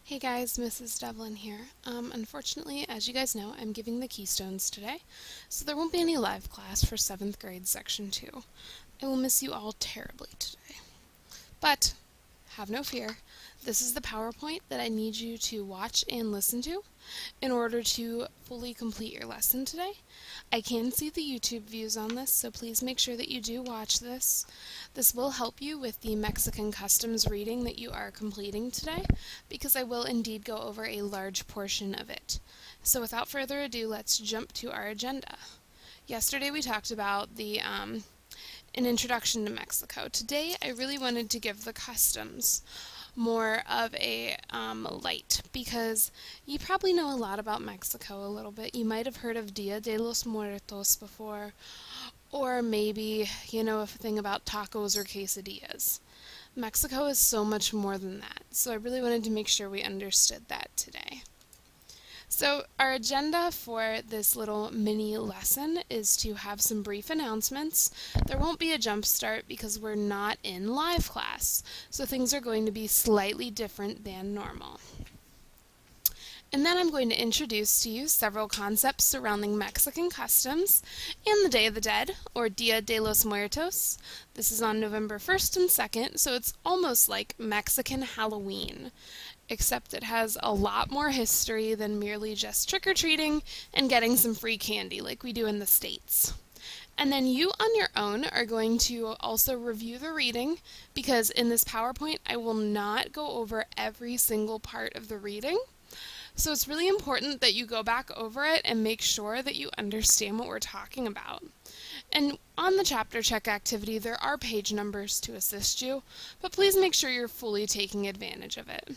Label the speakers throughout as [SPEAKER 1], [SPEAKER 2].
[SPEAKER 1] Hey guys, Mrs. Devlin here. Unfortunately, as you guys know, I'm giving the Keystones today, so there won't be any live class for 7th grade Section 2. I will miss you all terribly today. But, have no fear, this is the PowerPoint that I need you to watch and listen to in order to fully complete your lesson today. I can see the YouTube views on this, so please make sure that you do watch this. This will help you with the Mexican customs reading that you are completing today, because I will indeed go over a large portion of it. So without further ado, let's jump to our agenda. Yesterday we talked about an introduction to Mexico. Today I really wanted to give the customs more of a light, because you probably know a lot about Mexico a little bit. You might have heard of Dia de los Muertos before, or maybe you know a thing about tacos or quesadillas. Mexico is so much more than that, so I really wanted to make sure we understood that today. So our agenda for this little mini lesson is to have some brief announcements. There won't be a jump start because we're not in live class, so things are going to be slightly different than normal. And then I'm going to introduce to you several concepts surrounding Mexican customs and the Day of the Dead, or Dia de los Muertos. This is on November 1st and 2nd, so it's almost like Mexican Halloween, except it has a lot more history than merely just trick-or-treating and getting some free candy like we do in the States. And then you on your own are going to also review the reading, because in this PowerPoint I will not go over every single part of the reading. So it's really important that you go back over it and make sure that you understand what we're talking about. And on the chapter check activity, there are page numbers to assist you, but please make sure you're fully taking advantage of it.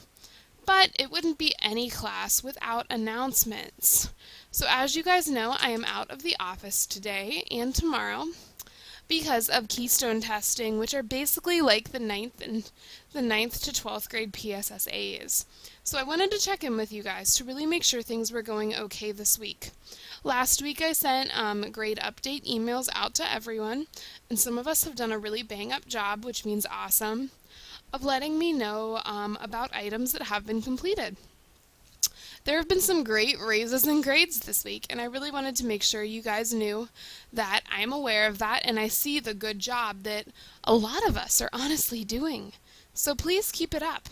[SPEAKER 1] But it wouldn't be any class without announcements. So as you guys know, I am out of the office today and tomorrow because of Keystone testing, which are basically like the 9th to 12th grade PSSAs. So I wanted to check in with you guys to really make sure things were going okay this week. Last week I sent grade update emails out to everyone, and some of us have done a really bang-up job, which means awesome, of letting me know about items that have been completed. There have been some great raises in grades this week, and I really wanted to make sure you guys knew that I'm aware of that, and I see the good job that a lot of us are honestly doing. So please keep it up.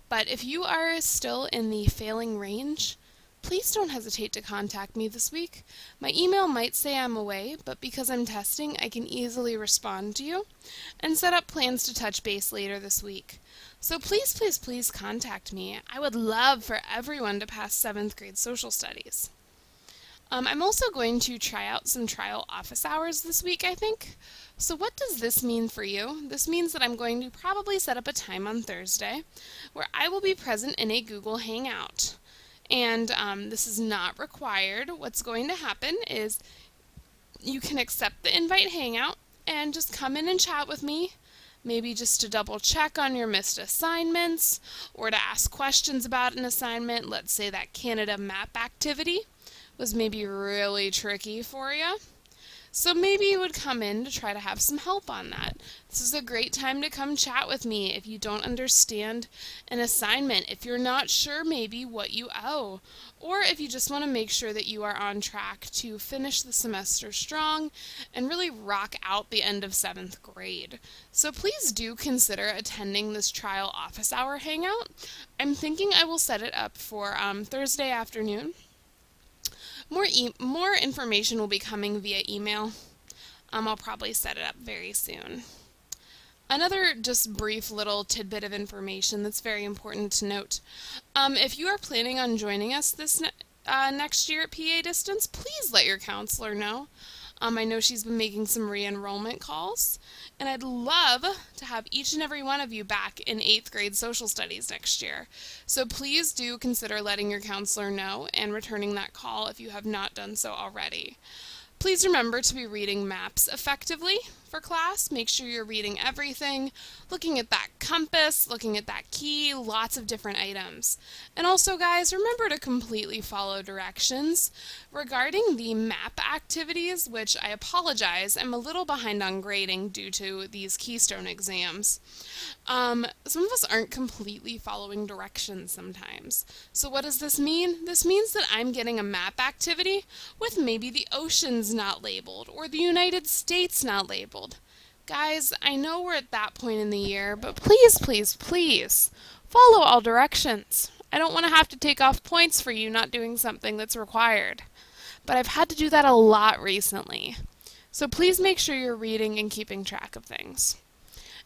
[SPEAKER 1] But if you are still in the failing range, please don't hesitate to contact me this week. My email might say I'm away, but because I'm testing, I can easily respond to you and set up plans to touch base later this week. So please, please, please contact me. I would love for everyone to pass 7th grade social studies. I'm also going to try out some trial office hours this week, I think. So what does this mean for you? This means that I'm going to probably set up a time on Thursday where I will be present in a Google Hangout. And this is not required. What's going to happen is you can accept the invite hangout and just come in and chat with me, maybe just to double check on your missed assignments or to ask questions about an assignment. Let's say that Canada map activity was maybe really tricky for you. So maybe you would come in to try to have some help on that. This is a great time to come chat with me if you don't understand an assignment, if you're not sure maybe what you owe, or if you just want to make sure that you are on track to finish the semester strong and really rock out the end of 7th grade. So please do consider attending this trial office hour hangout. I'm thinking I will set it up for Thursday afternoon. More information will be coming via email. I'll probably set it up very soon. Another just brief little tidbit of information that's very important to note. If you are planning on joining us this next year at PA Distance, please let your counselor know. I know she's been making some re-enrollment calls, and I'd love to have each and every one of you back in 8th grade social studies next year. So please do consider letting your counselor know and returning that call if you have not done so already. Please remember to be reading maps effectively for class. Make sure you're reading everything, looking at that compass, looking at that key, lots of different items. And also, guys, remember to completely follow directions. Regarding the map activities, which I apologize, I'm a little behind on grading due to these Keystone exams. Some of us aren't completely following directions sometimes. So what does this mean? This means that I'm getting a map activity with maybe the oceans not labeled or the United States not labeled. Guys, I know we're at that point in the year, but please, please, please, follow all directions. I don't want to have to take off points for you not doing something that's required. But I've had to do that a lot recently. So please make sure you're reading and keeping track of things.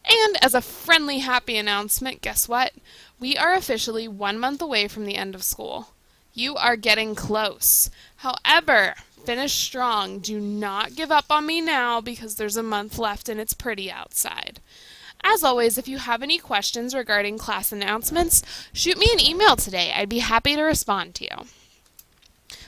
[SPEAKER 1] And as a friendly, happy announcement, guess what? We are officially 1 month away from the end of school. You are getting close. However, finish strong. Do not give up on me now because there's a month left and it's pretty outside. As always, if you have any questions regarding class announcements, shoot me an email today. I'd be happy to respond to you.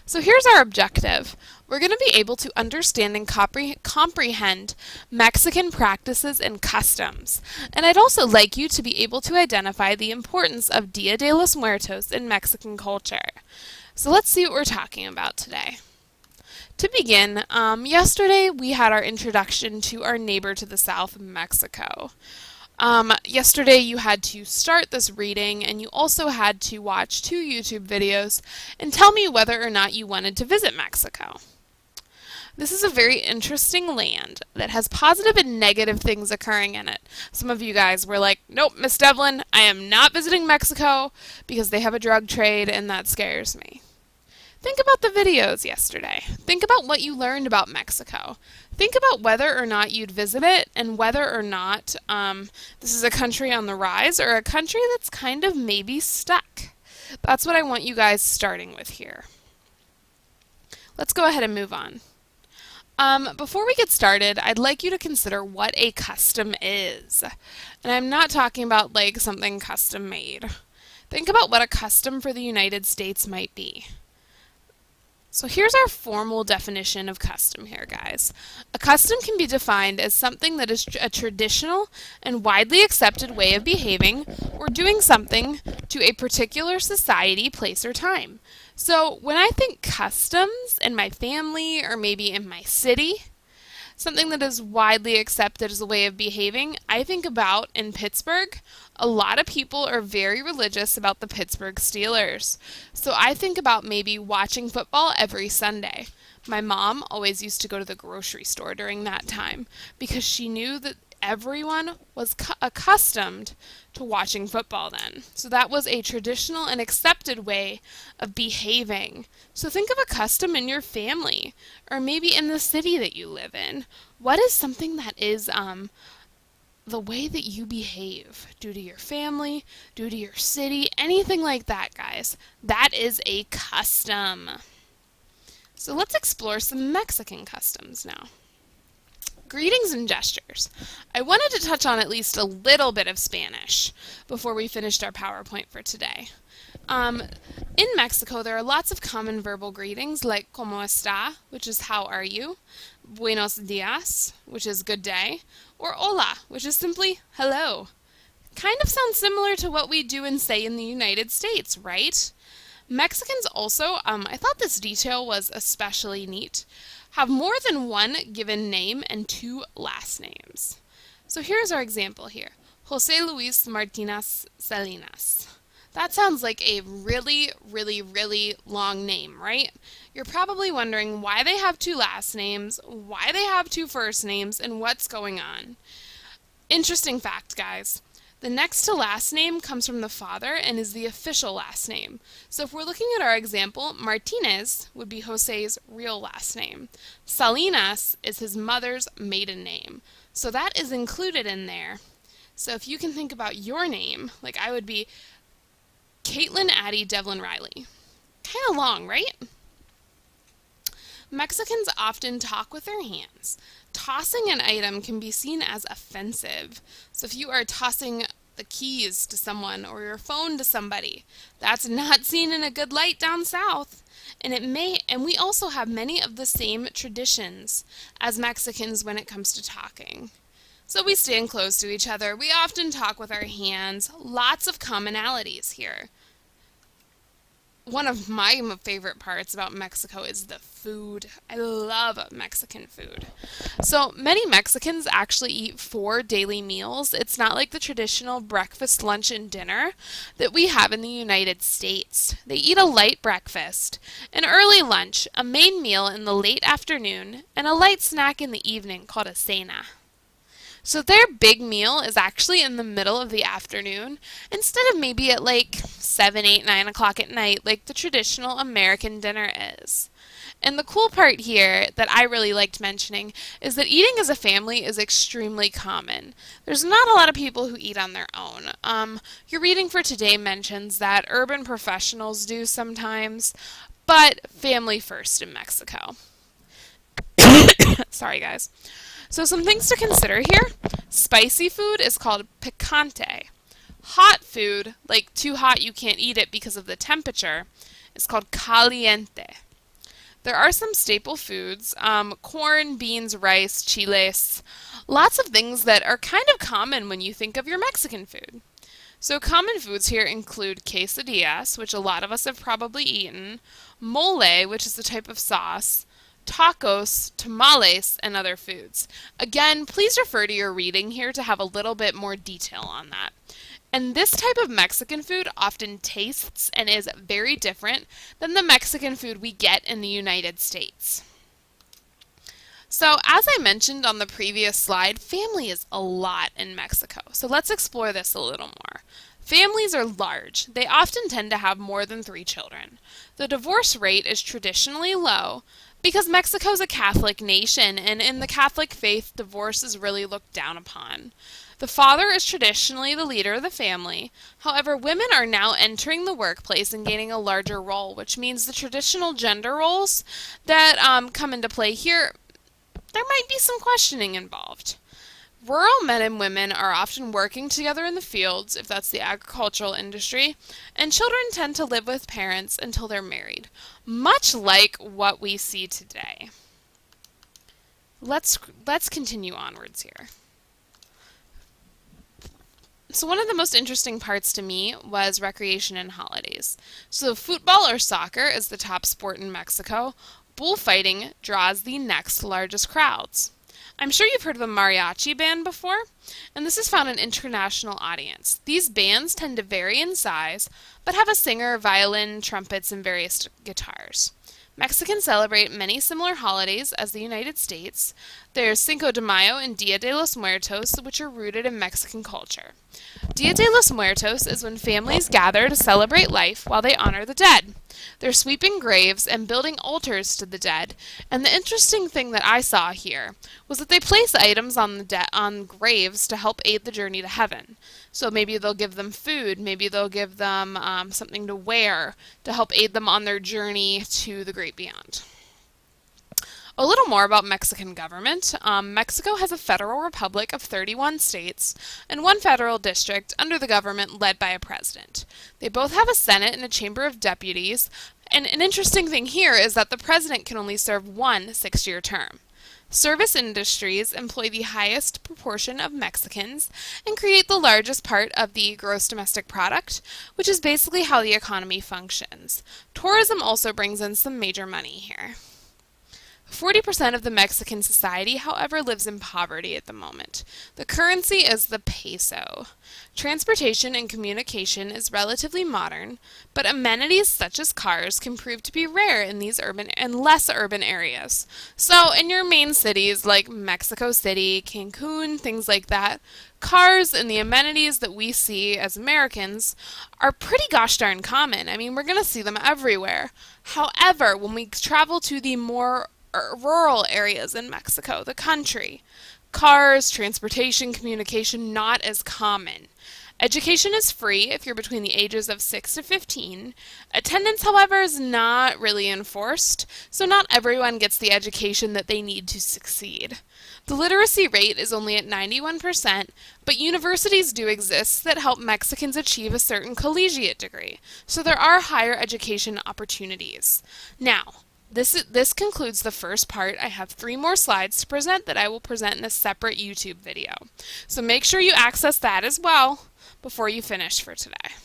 [SPEAKER 1] So here's our objective. We're going to be able to understand and comprehend Mexican practices and customs. And I'd also like you to be able to identify the importance of Dia de los Muertos in Mexican culture. So let's see what we're talking about today. To begin, yesterday we had our introduction to our neighbor to the south, Mexico. Yesterday you had to start this reading and you also had to watch 2 YouTube videos and tell me whether or not you wanted to visit Mexico. This is a very interesting land that has positive and negative things occurring in it. Some of you guys were like, nope, Miss Devlin, I am not visiting Mexico because they have a drug trade and that scares me. Think about the videos yesterday. Think about what you learned about Mexico. Think about whether or not you'd visit it and whether or not this is a country on the rise or a country that's kind of maybe stuck. That's what I want you guys starting with here. Let's go ahead and move on. Before we get started, I'd like you to consider what a custom is. And I'm not talking about like something custom made. Think about what a custom for the United States might be. So here's our formal definition of custom here, guys. A custom can be defined as something that is a traditional and widely accepted way of behaving or doing something to a particular society, place, or time. So when I think customs in my family or maybe in my city, something that is widely accepted as a way of behaving, I think about in Pittsburgh, a lot of people are very religious about the Pittsburgh Steelers. So I think about maybe watching football every Sunday. My mom always used to go to the grocery store during that time because she knew that everyone was accustomed to watching football then. So that was a traditional and accepted way of behaving. So think of a custom in your family or maybe in the city that you live in. What is something that is the way that you behave due to your family, due to your city, anything like that, guys? That is a custom. So let's explore some Mexican customs now. Greetings and gestures. I wanted to touch on at least a little bit of Spanish before we finished our PowerPoint for today. In Mexico, there are lots of common verbal greetings like ¿Cómo está?, which is how are you, Buenos días, which is good day, or Hola, which is simply hello. Kind of sounds similar to what we do and say in the United States, right? Mexicans also, I thought this detail was especially neat, have more than one given name and 2 last names. So here's our example here. José Luis Martínez Salinas. That sounds like a really, really, really long name, right? You're probably wondering why they have 2 last names, why they have 2 first names, and what's going on. Interesting fact, guys. The next to last name comes from the father and is the official last name. So if we're looking at our example, Martinez would be Jose's real last name. Salinas is his mother's maiden name. So that is included in there. So if you can think about your name, like I would be Caitlin Addie Devlin Riley. Kind of long, right? Mexicans often talk with their hands. Tossing an item can be seen as offensive. So if you are tossing the keys to someone or your phone to somebody. That's not seen in a good light down south. And we also have many of the same traditions as Mexicans when it comes to talking. So we stand close to each other. We often talk with our hands. Lots of commonalities here. One of my favorite parts about Mexico is the food. I love Mexican food. So many Mexicans actually eat 4 daily meals. It's not like the traditional breakfast, lunch, and dinner that we have in the United States. They eat a light breakfast, an early lunch, a main meal in the late afternoon, and a light snack in the evening called a cena. So their big meal is actually in the middle of the afternoon instead of maybe at like 7, 8, 9 o'clock at night like the traditional American dinner is. And the cool part here that I really liked mentioning is that eating as a family is extremely common. There's not a lot of people who eat on their own. Your reading for today mentions that urban professionals do sometimes, but family first in Mexico. Sorry, guys. So some things to consider here. Spicy food is called picante. Hot food, like too hot you can't eat it because of the temperature, is called caliente. There are some staple foods, corn, beans, rice, chiles, lots of things that are kind of common when you think of your Mexican food. So common foods here include quesadillas, which a lot of us have probably eaten, mole, which is a type of sauce, tacos, tamales, and other foods. Again, please refer to your reading here to have a little bit more detail on that. And this type of Mexican food often tastes and is very different than the Mexican food we get in the United States. So, as I mentioned on the previous slide, family is a lot in Mexico. So let's explore this a little more. Families are large. They often tend to have more than 3 children. The divorce rate is traditionally low, because Mexico is a Catholic nation, and in the Catholic faith, divorce is really looked down upon. The father is traditionally the leader of the family. However, women are now entering the workplace and gaining a larger role, which means the traditional gender roles that come into play here, there might be some questioning involved. Rural men and women are often working together in the fields, if that's the agricultural industry, and children tend to live with parents until they're married, much like what we see today. Let's continue onwards here. So one of the most interesting parts to me was recreation and holidays. So football or soccer is the top sport in Mexico. Bullfighting draws the next largest crowds. I'm sure you've heard of a mariachi band before, and this has found an international audience. These bands tend to vary in size, but have a singer, violin, trumpets, and various guitars. Mexicans celebrate many similar holidays as the United States. There's Cinco de Mayo and Dia de los Muertos, which are rooted in Mexican culture. Dia de los Muertos is when families gather to celebrate life while they honor the dead. They're sweeping graves and building altars to the dead, and the interesting thing that I saw here was that they place items on graves to help aid the journey to heaven. So maybe they'll give them food, maybe they'll give them something to wear to help aid them on their journey to the great beyond. A little more about Mexican government. Mexico has a federal republic of 31 states and 1 federal district under the government led by a president. They both have a Senate and a Chamber of Deputies, and an interesting thing here is that the president can only serve 1 6-year term. Service industries employ the highest proportion of Mexicans and create the largest part of the gross domestic product, which is basically how the economy functions. Tourism also brings in some major money here. 40% of the Mexican society, however, lives in poverty at the moment. The currency is the peso. Transportation and communication is relatively modern, but amenities such as cars can prove to be rare in these urban and less urban areas. So in your main cities like Mexico City, Cancun, things like that, cars and the amenities that we see as Americans are pretty gosh darn common. I mean, we're going to see them everywhere. However, when we travel to the more rural areas in Mexico, the country, cars, transportation, communication, not as common Education is free if you're between the ages of 6 to 15. Attendance, however, is not really enforced, so not everyone gets the education that they need to succeed. The literacy rate is only at 91%, but universities do exist that help Mexicans achieve a certain collegiate degree, so there are higher education opportunities. Now, this concludes the first part. I have 3 more slides to present that I will present in a separate YouTube video. So make sure you access that as well before you finish for today.